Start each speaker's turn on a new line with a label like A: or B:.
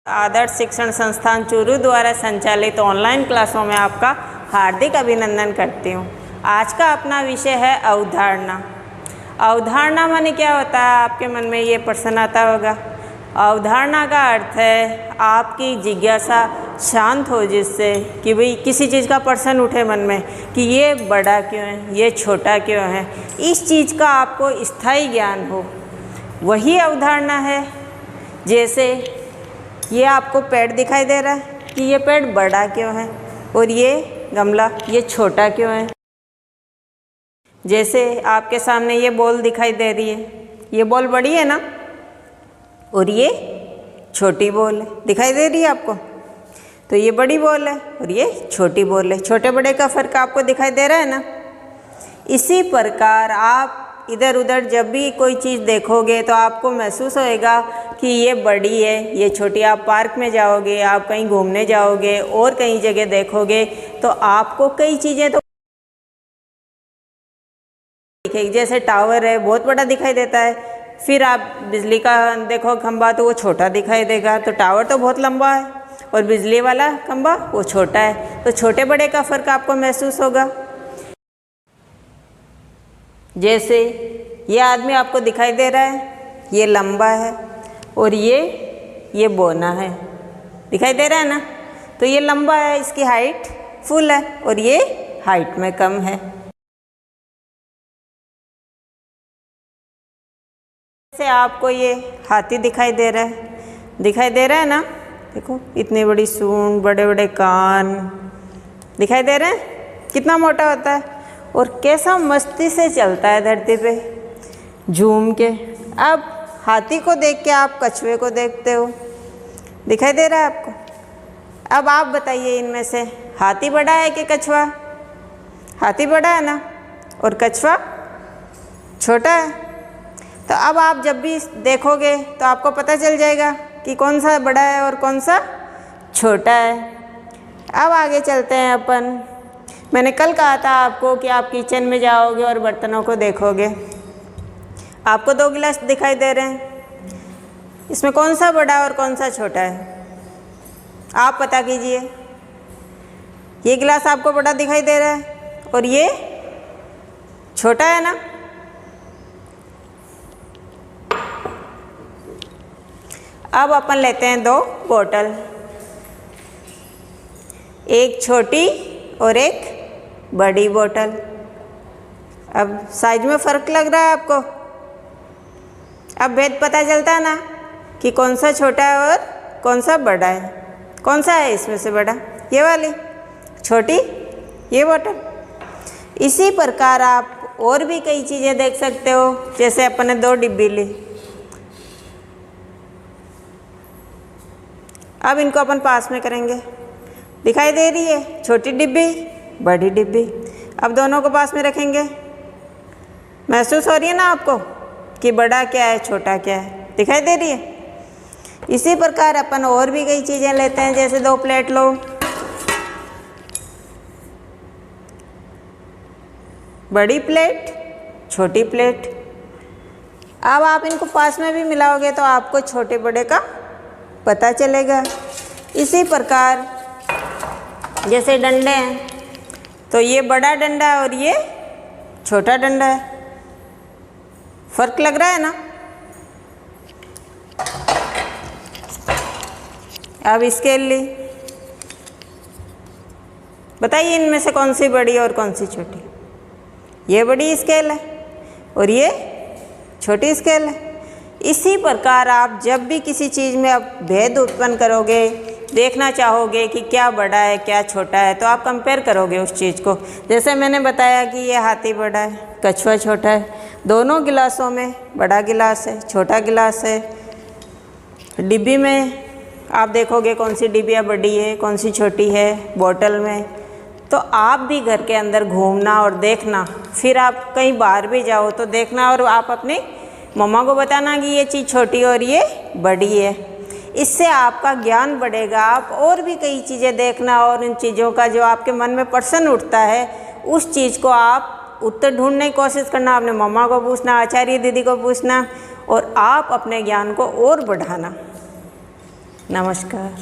A: आदर्श शिक्षण संस्थान चूरू द्वारा संचालित ऑनलाइन क्लासों में आपका हार्दिक अभिनंदन करती हूँ। आज का अपना विषय है अवधारणा। अवधारणा माने क्या होता है, आपके मन में ये प्रश्न आता होगा। अवधारणा का अर्थ है आपकी जिज्ञासा शांत हो, जिससे कि भाई किसी चीज़ का प्रश्न उठे मन में कि ये बड़ा क्यों है, ये छोटा क्यों है, इस चीज़ का आपको स्थायी ज्ञान हो, वही अवधारणा है। जैसे ये आपको पेड़ दिखाई दे रहा है कि ये पेड़ बड़ा क्यों है और ये गमला ये छोटा क्यों है। जैसे आपके सामने ये बॉल दिखाई दे रही है, ये बॉल बड़ी है ना और ये छोटी बॉल है, दिखाई दे रही है आपको। तो ये बड़ी बॉल है और ये छोटी बॉल है, छोटे बड़े का फ़र्क आपको दिखाई दे रहा है ना। इसी प्रकार आप इधर उधर जब भी कोई चीज़ देखोगे तो आपको महसूस होएगा कि ये बड़ी है, ये छोटी। आप पार्क में जाओगे, आप कहीं घूमने जाओगे और कई जगह देखोगे तो आपको कई चीज़ें तो दिखेगी। जैसे टावर है, बहुत बड़ा दिखाई देता है, फिर आप बिजली का देखो खंभा तो वो छोटा दिखाई देगा। तो टावर तो बहुत लंबा है और बिजली वाला खंभा वो छोटा है, तो छोटे बड़े का फ़र्क आपको महसूस होगा। जैसे ये आदमी आपको दिखाई दे रहा है, ये लंबा है और ये बौना है, दिखाई दे रहा है ना। तो ये लंबा है, इसकी हाइट फुल है और ये हाइट में कम है। जैसे आपको ये हाथी दिखाई दे रहा है ना। देखो इतनी बड़ी सूंड, बड़े बड़े कान दिखाई दे रहे हैं, कितना मोटा होता है और कैसा मस्ती से चलता है धरती पे झूम के। अब हाथी को देख के आप कछुए को देखते हो, दिखाई दे रहा है आपको। अब आप बताइए इनमें से हाथी बड़ा है कि कछुआ? हाथी बड़ा है ना और कछुआ छोटा है। तो अब आप जब भी देखोगे तो आपको पता चल जाएगा कि कौन सा बड़ा है और कौन सा छोटा है। अब आगे चलते हैं अपन। मैंने कल कहा था आपको कि आप किचन में जाओगे और बर्तनों को देखोगे, आपको 2 गिलास दिखाई दे रहे हैं, इसमें कौन सा बड़ा और कौन सा छोटा है, आप पता कीजिए। ये गिलास आपको बड़ा दिखाई दे रहा है और ये छोटा है ना। अब अपन लेते हैं 2 बोतल, एक छोटी और एक बड़ी बोतल। अब साइज में फ़र्क लग रहा है आपको। अब भेद पता चलता है ना कि कौन सा छोटा है और कौन सा बड़ा है। कौन सा है इसमें से बड़ा? ये वाली छोटी, ये बोतल। इसी प्रकार आप और भी कई चीज़ें देख सकते हो। जैसे अपन ने 2 डिब्बी ली, अब इनको अपन पास में करेंगे, दिखाई दे रही है छोटी डिब्बी बड़ी डिब्बी। अब दोनों को पास में रखेंगे, महसूस हो रही है ना आपको कि बड़ा क्या है छोटा क्या है, दिखाई दे रही है। इसी प्रकार अपन और भी कई चीज़ें लेते हैं। जैसे 2 प्लेट लो, बड़ी प्लेट छोटी प्लेट। अब आप इनको पास में भी मिलाओगे तो आपको छोटे बड़े का पता चलेगा। इसी प्रकार जैसे डंडे हैं, तो ये बड़ा डंडा और ये छोटा डंडा है, फर्क लग रहा है ना। अब स्केल ली, बताइए इनमें से कौन सी बड़ी और कौन सी छोटी? ये बड़ी स्केल है और ये छोटी स्केल है। इसी प्रकार आप जब भी किसी चीज़ में अब भेद उत्पन्न करोगे, देखना चाहोगे कि क्या बड़ा है क्या छोटा है, तो आप कंपेयर करोगे उस चीज़ को। जैसे मैंने बताया कि ये हाथी बड़ा है, कछुआ छोटा है, दोनों गिलासों में बड़ा गिलास है छोटा गिलास है। डिब्बी में आप देखोगे कौन सी डिब्बियाँ बड़ी है कौन सी छोटी है बोतल में। तो आप भी घर के अंदर घूमना और देखना, फिर आप कहीं बाहर भी जाओ तो देखना और आप अपनी मम्मा को बताना कि ये चीज़ छोटी और ये बड़ी है। इससे आपका ज्ञान बढ़ेगा। आप और भी कई चीज़ें देखना और उन चीज़ों का जो आपके मन में प्रश्न उठता है उस चीज़ को आप उत्तर ढूंढने की कोशिश करना, अपने मम्मा को पूछना, आचार्य दीदी को पूछना और आप अपने ज्ञान को और बढ़ाना। नमस्कार।